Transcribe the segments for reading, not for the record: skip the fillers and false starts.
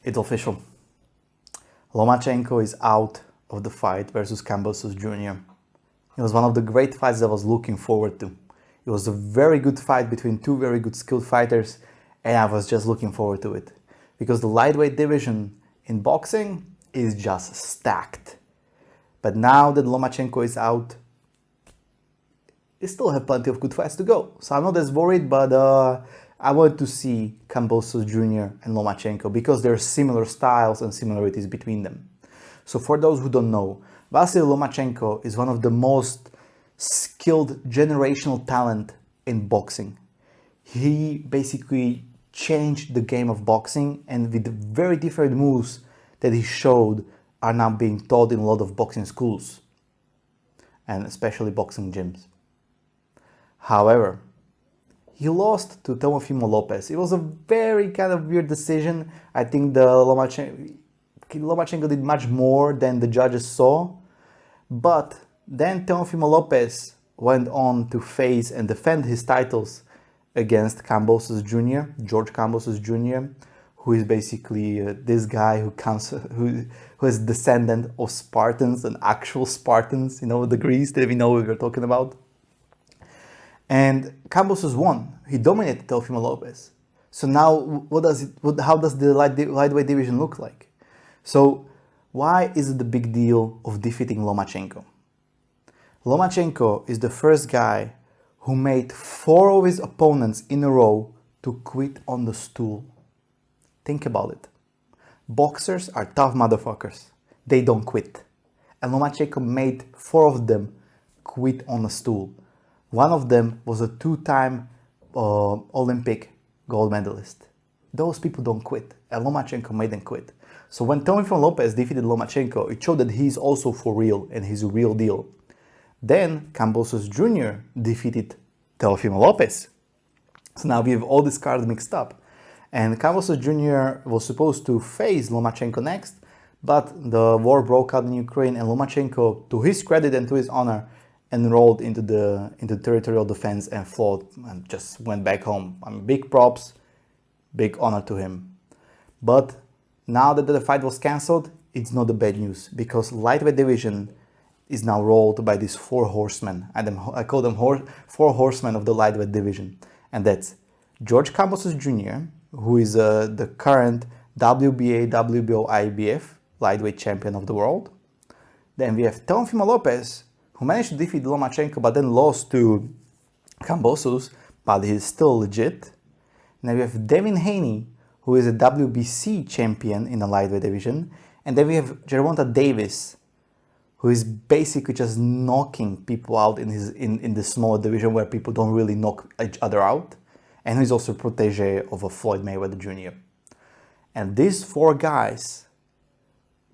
It's official. Lomachenko is out of the fight versus Kambosos Jr. It was one of the great fights I was looking forward to. It was a very good fight between two very good skilled fighters, and I was just looking forward to it. Because the lightweight division in boxing is just stacked. But now that Lomachenko is out, we still have plenty of good fights to go. So I'm not as worried, but I want to see Kambosos Jr. and Lomachenko because there are similar styles and similarities between them. So for those who don't know, Vasily Lomachenko is one of the most skilled generational talent in boxing. He basically changed the game of boxing, and with the very different moves that he showed are now being taught in a lot of boxing schools and especially boxing gyms. However, he lost to Teofimo Lopez. It was a very kind of weird decision. I think the Lomachenko did much more than the judges saw, but then Teofimo Lopez went on to face and defend his titles against Kambosos Jr., George Kambosos Jr., who is basically this guy who is descendant of Spartans and actual Spartans, the Greece that we know we were talking about. And Kambosos won. He dominated Teofimo Lopez. So now, how does the lightweight division look like? So why is it the big deal of defeating Lomachenko? Lomachenko is the first guy who made 4 of his opponents in a row to quit on the stool. Think about it. Boxers are tough motherfuckers. They don't quit. And Lomachenko made 4 of them quit on a stool. One of them was a 2-time Olympic gold medalist. Those people don't quit, and Lomachenko made them quit. So when Teofimo Lopez defeated Lomachenko, it showed that he's also for real and he's a real deal. Then Kambosos Jr. defeated Teofimo Lopez. So now we have all these cards mixed up. And Kambosos Jr. was supposed to face Lomachenko next, but the war broke out in Ukraine, and Lomachenko, to his credit and to his honor, enrolled into the territorial defense and fought and just went back home. Big props, big honor to him. But now that the fight was cancelled, it's not the bad news, because lightweight division is now rolled by these 4 horsemen. I call them 4 horsemen of the lightweight division. And that's George Kambosos Jr., who is the current WBA, WBO, IBF lightweight champion of the world. Then we have Teofimo Lopez, who managed to defeat Lomachenko but then lost to Kambosos, but he's still legit. Then we have Devin Haney, who is a WBC champion in the lightweight division. And then we have Gervonta Davis, who is basically just knocking people out in the smaller division where people don't really knock each other out. And he's also a protege of a Floyd Mayweather Jr. And these 4 guys,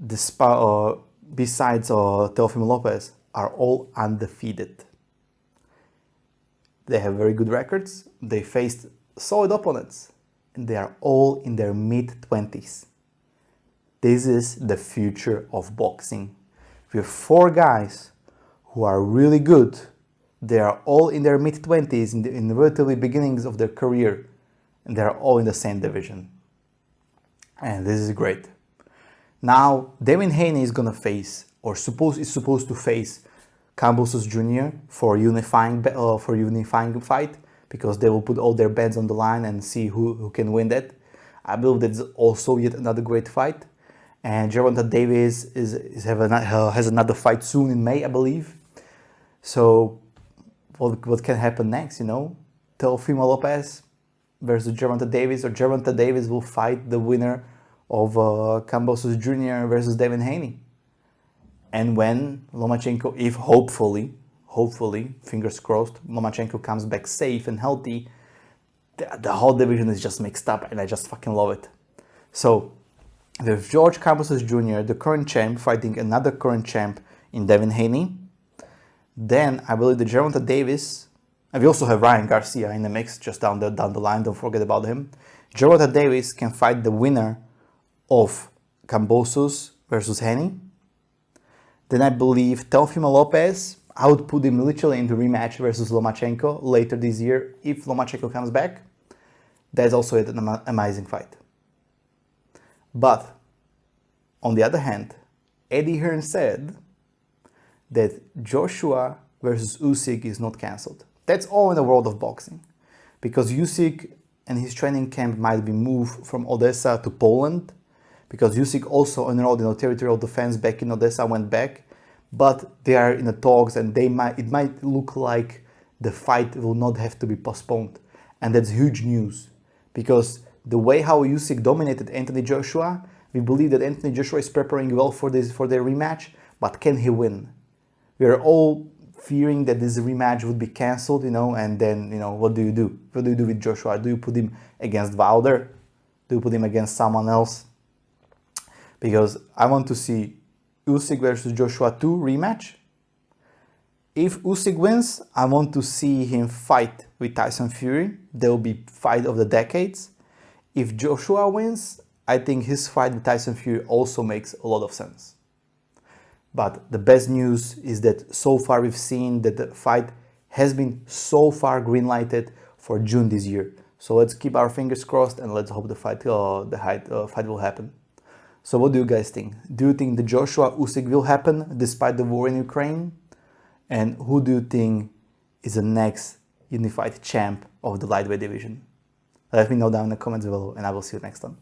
besides Teofimo Lopez, are all undefeated. They have very good records, they faced solid opponents, and they are all in their mid-20s. This is the future of boxing. We have 4 guys who are really good. They are all in their mid-20s, in the relatively beginnings of their career, and they are all in the same division. And this is great. Now, Devin Haney is gonna face, or is supposed to face, Kambosos Jr. for unifying fight, because they will put all their bets on the line and see who can win that. I believe that's also yet another great fight. And Gervonta Davis has another fight soon in May, I believe. So what can happen next? Teofimo Lopez versus Gervonta Davis, or Gervonta Davis will fight the winner of Kambosos Jr. versus Devin Haney. And when Lomachenko, if hopefully, fingers crossed, Lomachenko comes back safe and healthy, the whole division is just mixed up, and I just fucking love it. So, there's George Kambosos Jr., the current champ, fighting another current champ in Devin Haney. Then, I believe the Gervonta Davis, and we also have Ryan Garcia in the mix, just down the line, don't forget about him. Gervonta Davis can fight the winner of Kambosos versus Heney. Then I believe Teofimo Lopez, I would put him literally into rematch versus Lomachenko later this year if Lomachenko comes back. That's also an amazing fight. But on the other hand, Eddie Hearn said that Joshua versus Usyk is not cancelled. That's all in the world of boxing. Because Usyk and his training camp might be moved from Odessa to Poland, because Usyk also enrolled in a territorial defense back in Odessa, went back, but they are in the talks and it might look like the fight will not have to be postponed. And that's huge news, because the way how Usyk dominated Anthony Joshua, we believe that Anthony Joshua is preparing well for their rematch, but can he win? We are all fearing that this rematch would be cancelled, and then, what do you do? What do you do with Joshua? Do you put him against Wilder? Do you put him against someone else? Because I want to see Usyk versus Joshua 2 rematch. If Usyk wins, I want to see him fight with Tyson Fury. There will be fight of the decades. If Joshua wins, I think his fight with Tyson Fury also makes a lot of sense. But the best news is that so far we've seen that the fight has been so far green-lighted for June this year. So let's keep our fingers crossed and let's hope the fight will happen. So what do you guys think? Do you think the Joshua-Usyk will happen despite the war in Ukraine? And who do you think is the next unified champ of the lightweight division? Let me know down in the comments below and I will see you next time.